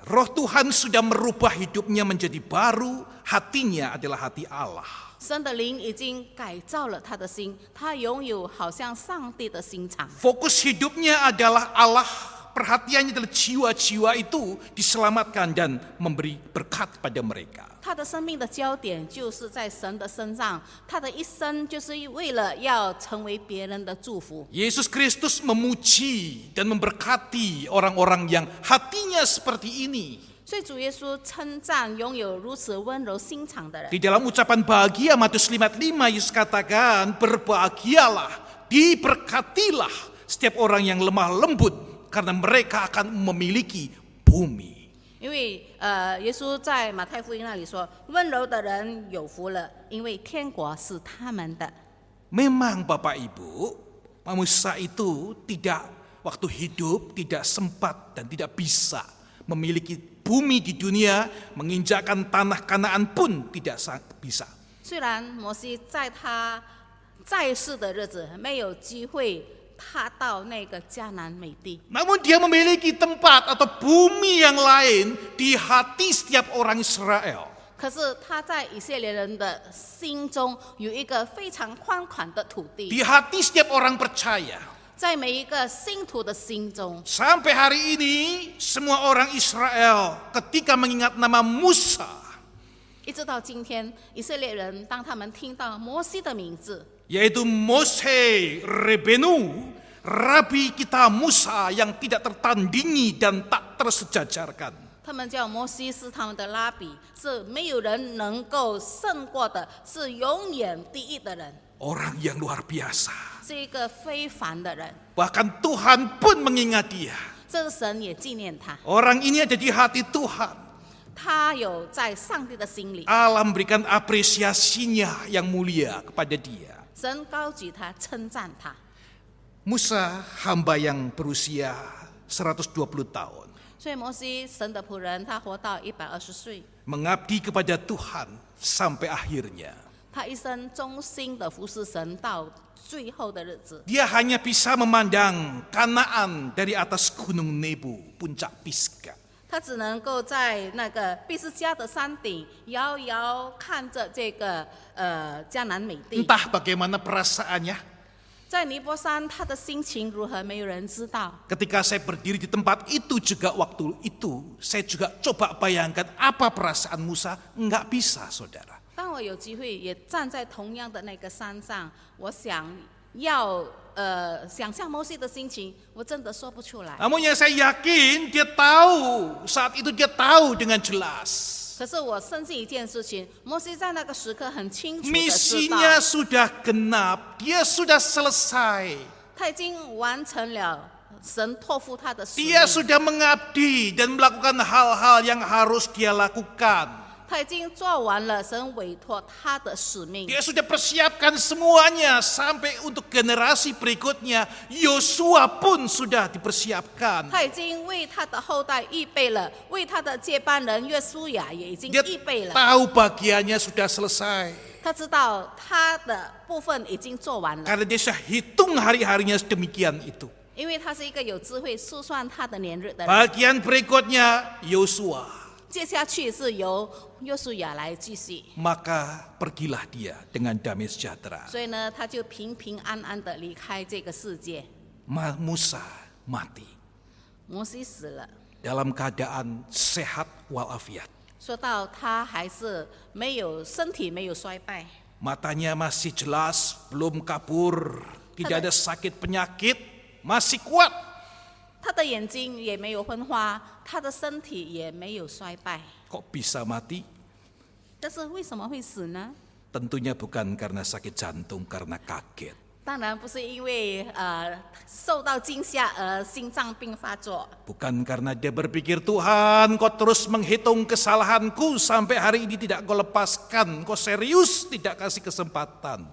Roh Tuhan sudah merubah hidupnya menjadi baru, hatinya adalah hati Allah. 神的灵已经改造了他的心，他拥有好像上帝的心肠。 Fokus hidupnya adalah Allah, perhatiannya adalah jiwa-jiwa itu diselamatkan dan memberi berkat pada mereka. 他的生命的焦点就是在神的身上，他的一生就是为了要成为别人的祝福。 Yesus Kristus memuji dan memberkati orang-orang yang hatinya seperti ini. 所以主耶稣称赞拥有如此温柔心肠的人。 Di dalam ucapan bahagia Matius 5:5 Yesus katakan, "Berbahagialah, diberkatilah setiap orang yang lemah lembut karena mereka akan memiliki bumi." 因为耶稣在马太福音那里说：“温柔的人有福了，因为天国是他们的。” Memang Bapak Ibu, manusia itu tidak waktu hidup tidak sempat dan tidak bisa memiliki bumi di dunia, menginjakkan tanah Kanaan pun tidak bisa. 虽然摩西在他在世的日子没有机会踏到那个迦南美地， Namun dia memiliki tempat atau bumi yang lain di hati setiap orang Israel. 可是他在以色列人的心中有一个非常宽广的土地， Di hati setiap orang percaya. 在每一个信徒的心中。 Sampai hari ini semua orang Israel ketika mengingat nama Musa, 一直到今天，以色列人当他们听到摩西的名字， yaitu Mose Rebenu, Rabi kita Musa yang tidak tertandingi dan tak tersejajarkan. 他们叫摩西是他们的拉比，是没有人能够胜过的，是永远第一的人， Orang yang luar biasa. 是一个非凡的人。 Bahkan Tuhan pun mengingat dia. 这个神也纪念他， Orang ini ada di hati Tuhan. 他有在上帝的心里， Allah memberikan apresiasinya yang mulia kepada dia. 神高举他，称赞他。 Musa hamba yang berusia 120 tahun. 所以摩西神的仆人，他活到120岁， Mengabdi kepada Tuhan sampai akhirnya. 他一生忠心的服侍神到最后的日子。 Dia hanya bisa memandang Kanaan dari atas gunung Nebo, puncak Pisga. 他只能够在那个毕斯加的山顶遥遥看着这个迦南美地。 Entah bagaimana perasaannya 在尼泊山，他的心情如何，没有人知道。 ketika saya berdiri di tempat itu juga waktu itu, saya juga coba bayangkan apa perasaan Musa, enggak bisa saudara. 当我有机会也站在同样的那个山上，我想要想象摩西的心情，我真的说不出来。 Namun yang saya yakin dia tahu, saat itu dia tahu dengan jelas. 可是我深信一件事情，摩西在那个时刻很清楚的知道， Misinya sudah genap, dia sudah selesai. 他已经完成了神托付他的使命， Dia sudah mengabdi dan melakukan hal-hal yang harus dia lakukan. 他已经做完了神委托他的使命。 Dia sudah persiapkan semuanya sampai untuk generasi berikutnya. Yosua pun sudah dipersiapkan. 他已经为他的后代预备了，为他的接班人约书亚也已经 Dia 预备了。 tahu bagiannya sudah selesai. 他知道他的部分已经做完了， Karena dia sudah hitung hari-harinya sedemikian itu. 因为他是一个有智慧数算他的年日的人。 Bagian berikutnya Yosua. 接下去是由约书亚来继续， Maka pergilah dia dengan damai sejahtera. 所以呢，他就平平安安的离开这个世界。 Musa mati 摩西死了， dalam keadaan sehat walafiat. 说到他还是没有身体没有衰败， Matanya masih jelas, belum kabur, tidak ada sakit penyakit, masih kuat. 他的眼睛也没有昏花，他的身体也没有衰败。 Kok bisa mati? 但是为什么会死呢？ Tentunya bukan karena sakit jantung, karena kaget. 当然不是因为受到惊吓而心脏病发作， Bukan karena dia berpikir, Tuhan kau terus menghitung kesalahanku sampai hari ini tidak kau lepaskan, kau serius tidak kasih kesempatan.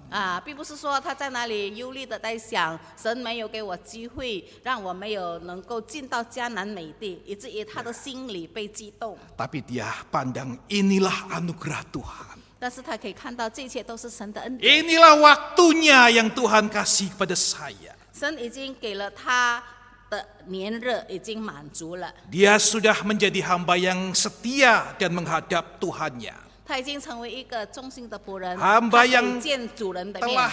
并不是说他在那里忧虑的在想，神没有给我机会，让我没有能够进到迦南美地，以至于他的心里被激动。 Tapi dia pandang inilah anugerah Tuhan. 但是他可以看到这一切都是神的恩典， Inilah waktunya yang Tuhan kasih kepada saya. 神已经给了他的年日已经满足了， Dia sudah menjadi hamba yang setia dan menghadap Tuhannya. 他已经成为一个忠心的仆人， Hamba 他可以 yang 见主人的面 telah，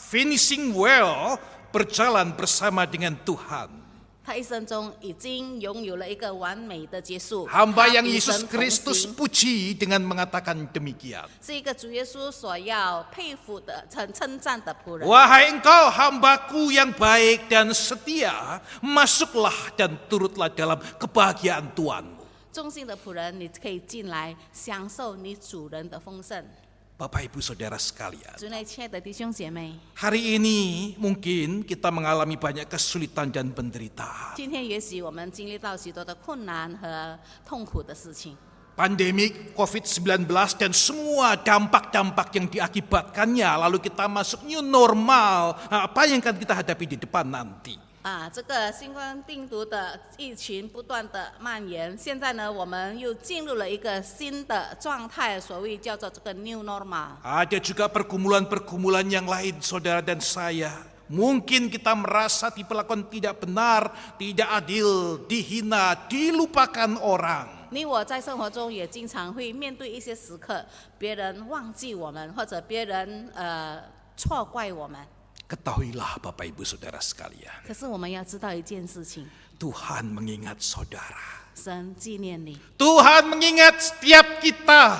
finishing well, berjalan bersama dengan Tuhan. 他一生中已经拥有了一个完美的结束。 Hamba 他 yang 与 Yesus 神同 Kristus 行 puji dengan mengatakan demikian. 是一个主耶稣所要佩服的、称赞的仆人。 Wahai engkau hambaku yang baik dan setia, masuklah dan turutlah dalam kebahagiaan Tuhanmu. 忠心的仆人，你可以进来享受你主人的丰盛。 Bapak Ibu Saudara sekalian, 主内亲爱的弟兄姐妹， hari ini mungkin kita mengalami banyak kesulitan dan penderitaan. 今天也许我们经历到许多的困难和痛苦的事情， Pandemik COVID-19 dan semua dampak-dampak yang diakibatkannya, lalu kita masuk new normal, apa yang akan kita hadapi di depan nanti. 这个新冠病毒的疫情不断的蔓延，现在呢，我们又进入了一个新的状态，所谓叫做这个 new normal。 Ada juga pergumulan-pergumulan yang lain, saudara dan saya. Mungkin kita merasa diperlakukan tidak benar, tidak adil, dihina, dilupakan orang. 你我在生活中也经常会面对一些时刻，别人忘记我们，或者别人错怪我们。 Ketahuilah Bapak Ibu Saudara sekalian, 可是我们要知道一件事情， Tuhan mengingat saudara. 神纪念你， Tuhan mengingat setiap kita.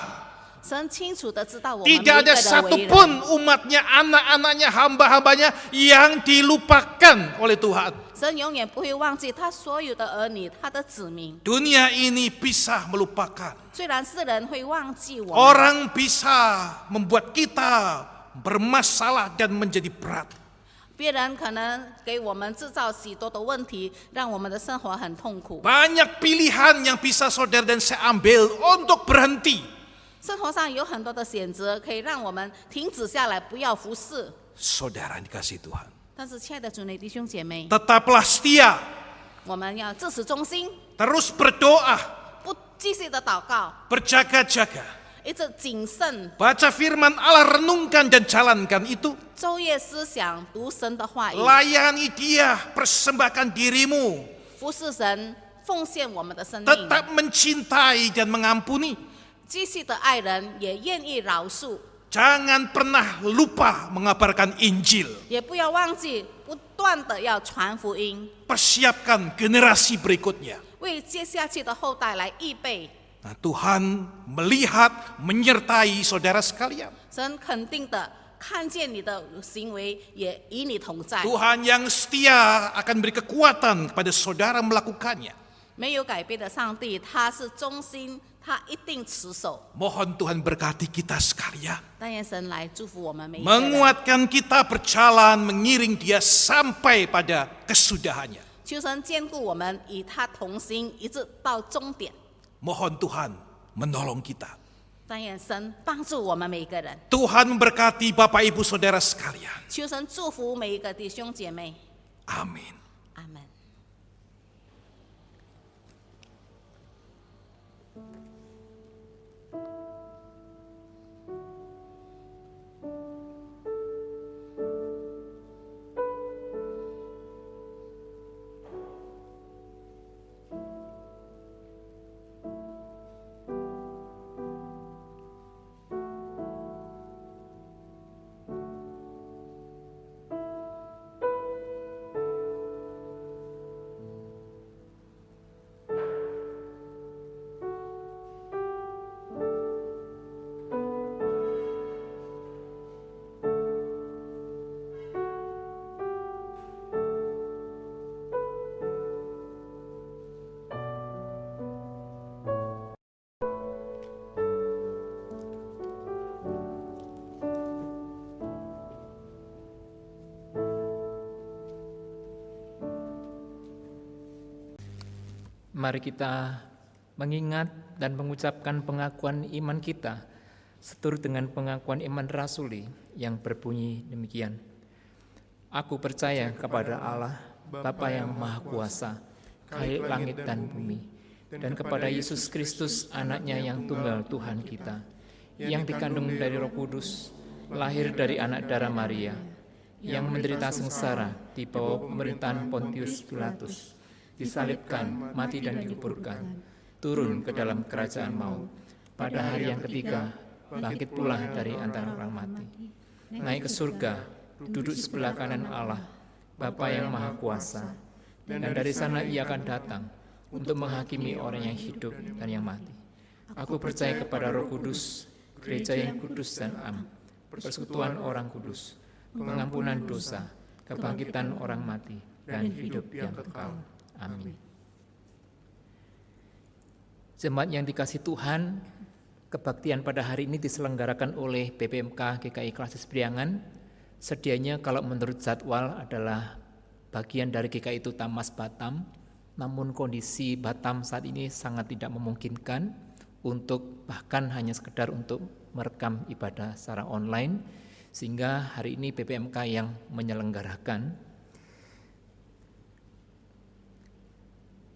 神清楚的知道我们每一 Tidak 个 ada 的为 satupun 人。 umatnya, anak-anaknya, hamba-hambanya yang dilupakan oleh Tuhan. 神永远不会忘记他所有的儿女，他的子民。 Dunia ini bisa melupakan. 虽然世人会忘记我们， Orang bisa membuat kita bermasalah dan menjadi berat. 别人可能给我们制造许多的问题，让我们的生活很痛苦。 Banyak pilihan yang bisa saudara dan saya ambil untuk berhenti. 生活上有很多的选择，可以让我们停止下来，不要服侍。 Saudara dikasih Tuhan, 但是，亲爱的主内弟兄姐妹， tetaplah setia, 我们要自始忠心， terus berdoa, 不继续的祷告， berjaga-jaga. 一直谨慎， Baca firman Allah, renungkan dan jalankan itu. 昼夜思想，读神的话语， Layani dia, persembahkan dirimu. 服侍神，奉献我们的生命， Tetap mencintai dan mengampuni. 继续的爱人，也愿意饶恕， Jangan pernah lupa mengabarkan Injil. 也不要忘记不断的要传福音， Persiapkan generasi berikutnya. 为接下去的后代来预备。 Nah, Tuhan melihat, menyertai saudara sekalian. 神肯定的看见你的行为，也与你同在。 Tuhan yang setia akan beri kekuatan kepada saudara melakukannya. 没有改变的上帝，他是忠心，他一定持守。 Mohon Tuhan berkati kita sekalian. 但愿神来祝福我们每一个人， Menguatkan kita berjalan mengiring dia sampai pada kesudahannya. 求神兼顾我们，与他同行，一直到终点。 Mohon Tuhan menolong kita. 但愿神帮助我们每一个人， Tuhan memberkati Bapak Ibu Saudara sekalian. 求神祝福每一个弟兄姐妹。 Amin. 阿门。mari kita mengingat dan mengucapkan pengakuan iman kita seturut dengan pengakuan iman rasuli yang berbunyi demikian. Aku percaya kepada Allah, Bapa yang Maha Kuasa, Khalik langit dan bumi, dan kepada Yesus Kristus, Anaknya yang tunggal Tuhan kita, yang dikandung dari Roh Kudus, lahir dari anak darah Maria, yang menderita sengsara di bawah pemerintahan Pontius Pilatus, disalibkan, mati dan dikuburkan, turun ke dalam kerajaan maut, pada hari yang ketiga bangkit pula dari antara orang mati, naik ke surga, duduk sebelah kanan Allah, Bapa yang Maha Kuasa, dan dari sana Ia akan datang untuk menghakimi orang yang hidup dan yang mati. Aku percaya kepada Roh Kudus, gereja yang kudus dan am, persekutuan orang kudus, pengampunan dosa, kebangkitan orang mati, dan hidup yang kekal. Amin. Jemaat yang dikasihi Tuhan, kebaktian pada hari ini diselenggarakan oleh BPMK GKI Klasis Priangan. Sedianya kalau menurut jadwal adalah bagian dari GKI itu Tamas Batam, namun kondisi Batam saat ini sangat tidak memungkinkan untuk bahkan hanya sekedar untuk merekam ibadah secara online, sehingga hari ini BPMK yang menyelenggarakan.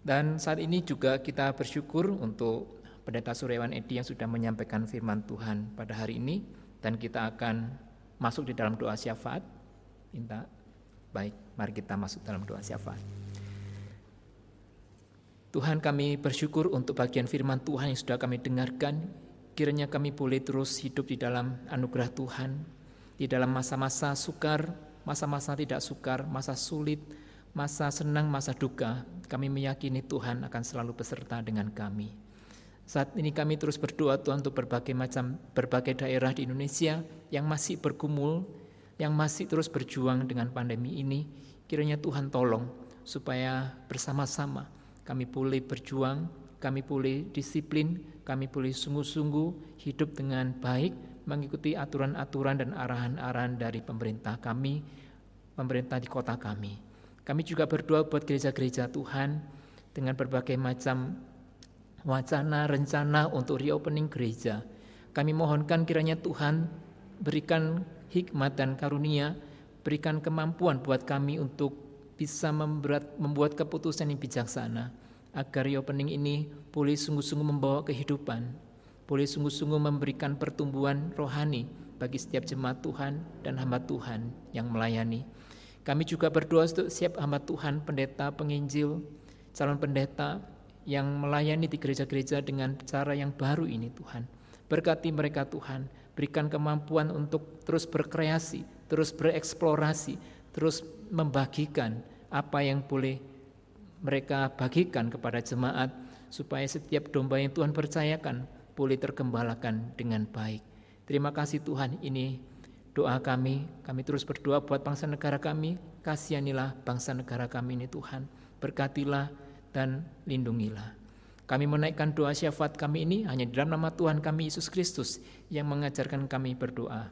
Dan saat ini juga kita bersyukur untuk Pendeta Suryawan Edi yang sudah menyampaikan firman Tuhan pada hari ini, dan kita akan masuk di dalam doa syafaat. Baik, mari kita masuk dalam doa syafaat. Tuhan, kami bersyukur untuk bagian firman Tuhan yang sudah kami dengarkan. Kiranya kami boleh terus hidup di dalam anugerah Tuhan, di dalam masa-masa sukar, masa-masa tidak sukar, masa sulit, masa senang, masa duka. Kami meyakini Tuhan akan selalu beserta dengan kami. Saat ini kami terus berdoa Tuhan untuk berbagai daerah di Indonesia yang masih bergumul, yang masih terus berjuang dengan pandemi ini. Kiranya Tuhan tolong supaya bersama-sama kami boleh berjuang, kami boleh disiplin, kami boleh sungguh-sungguh hidup dengan baik, mengikuti aturan-aturan dan arahan-arahan dari pemerintah kami, pemerintah di kota kami. Kami juga berdoa buat gereja-gereja Tuhan dengan berbagai macam wacana, rencana untuk reopening gereja. Kami mohonkan kiranya Tuhan berikan hikmat dan karunia, berikan kemampuan buat kami untuk bisa membuat keputusan yang bijaksana, agar reopening ini boleh sungguh-sungguh membawa kehidupan, boleh sungguh-sungguh memberikan pertumbuhan rohani bagi setiap jemaat Tuhan dan hamba Tuhan yang melayani. Kami juga berdoa untuk setiap hamba Tuhan, pendeta, penginjil, calon pendeta yang melayani di gereja-gereja dengan cara yang baru ini Tuhan. Berkati mereka Tuhan, berikan kemampuan untuk terus berkreasi, terus bereksplorasi, terus membagikan apa yang boleh mereka bagikan kepada jemaat, supaya setiap domba yang Tuhan percayakan boleh tergembalakan dengan baik. Terima kasih Tuhan, ini doa kami terus berdoa buat bangsa negara kami. Kasihanilah bangsa negara kami ini Tuhan, berkatilah dan lindungilah. Kami menaikkan doa syafaat kami ini hanya di dalam nama Tuhan kami Yesus Kristus yang mengajarkan kami berdoa.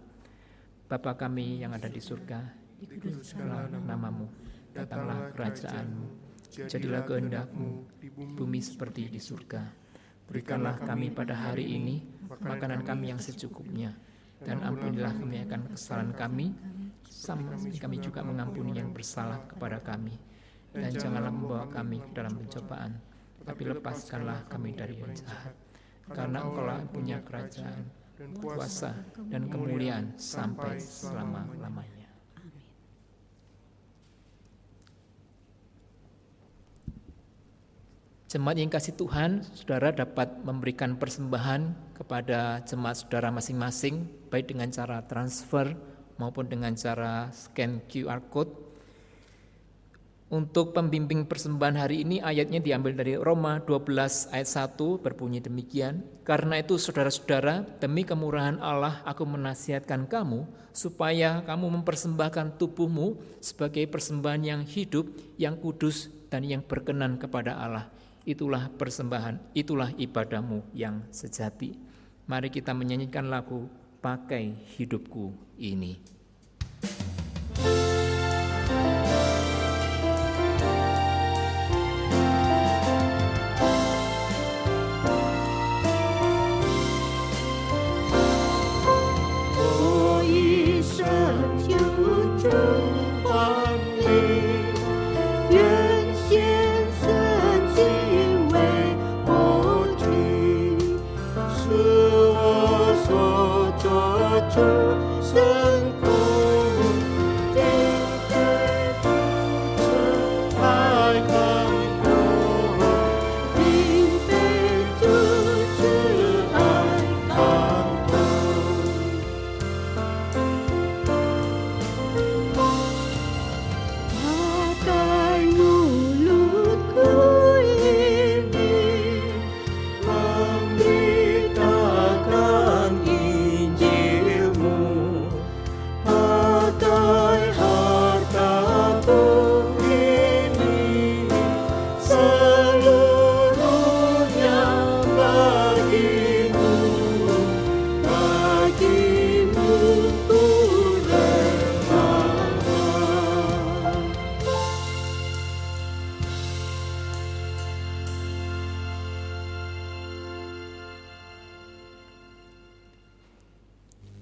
Bapa kami yang ada di surga, dikuduskanlah namamu, datanglah kerajaan-Mu, jadilah kehendak-Mu di bumi seperti di surga. Berikanlah kami pada hari ini makanan kami yang secukupnya, dan ampunilah kami akan kesalahan kami, sama kami juga mengampuni yang bersalah kepada kami. Dan janganlah membawa kami ke dalam pencobaan, tapi lepaskanlah kami dari yang jahat. Karena Engkau-lah punya kerajaan, kuasa, dan kemuliaan sampai selama-lamanya. Jemaat yang kasih Tuhan, saudara dapat memberikan persembahan kepada jemaat saudara masing-masing, baik dengan cara transfer maupun dengan cara scan QR Code. Untuk pembimbing persembahan hari ini ayatnya diambil dari Roma 12 ayat 1 berbunyi demikian. Karena itu saudara-saudara, demi kemurahan Allah aku menasihatkan kamu supaya kamu mempersembahkan tubuhmu sebagai persembahan yang hidup, yang kudus dan yang berkenan kepada Allah. Itulah persembahan, itulah ibadahmu yang sejati. Mari kita menyanyikan lagu Pakai Hidupku Ini.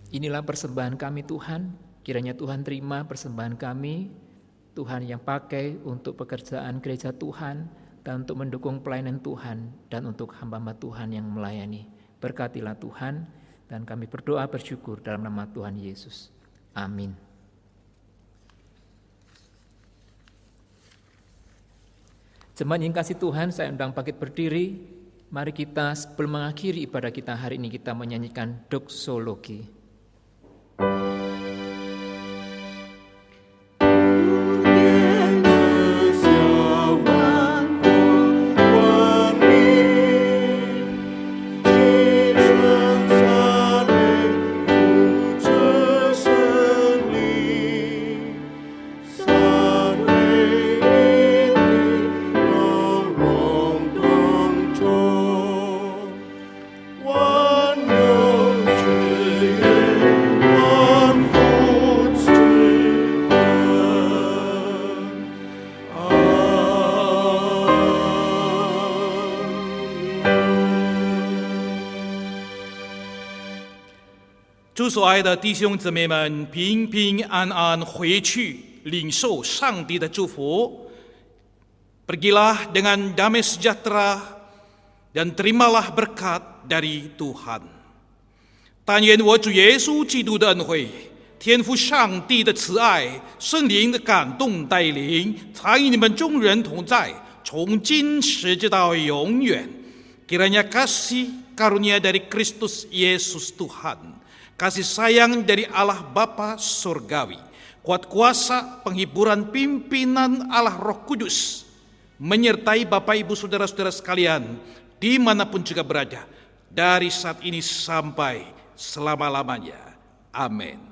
Inilah persembahan kami Tuhan, kiranya Tuhan terima persembahan kami, Tuhan yang pakai untuk pekerjaan gereja Tuhan, dan untuk mendukung pelayanan Tuhan, dan untuk hamba-hamba Tuhan yang melayani. Berkatilah Tuhan, dan kami berdoa bersyukur dalam nama Tuhan Yesus. Amin. Jemaat yang kasih Tuhan, saya undang bangkit berdiri. Mari kita sebelum mengakhiri ibadah kita hari ini, kita menyanyikan doksologi.主所爱的弟兄姊妹们，平平安安回去，领受上帝的祝福。Pergilah dengan damai sejahtera dan terimalah berkat dari Tuhan。但愿我主耶稣基督的恩惠、天父上帝的慈爱、圣灵的感动带领，常与你们众人同在，从今时直到永远。Kiranya kasih karunia dari Kristus Yesus Tuhan, kasih sayang dari Allah Bapa Surgawi, kuat kuasa penghiburan pimpinan Allah Roh Kudus, menyertai Bapak Ibu Saudara-saudara sekalian, dimanapun juga berada, dari saat ini sampai selama-lamanya. Amin.